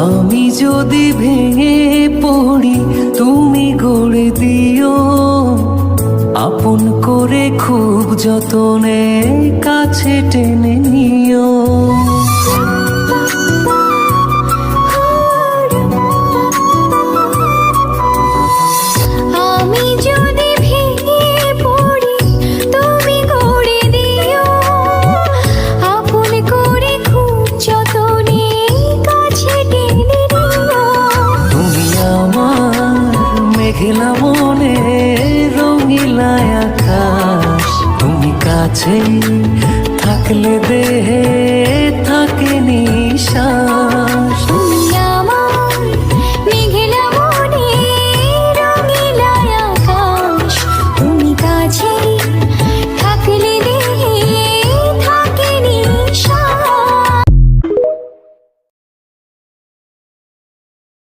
আমি যদি ভেঙে পড়ি তুমি গড়ে দিও, আপন করে খুব যতনে কাছে টেনে নিও। আমি যদি ভেঙে পড়ি তুমি গড়ে দিও, আপন করে খুব যতনে কাছে টেনে নিও। তুমি আমার মেঘলা মনে রঙিলা আকাশ, তুমি কাছে থাকলে দেহে থাকে নিশা।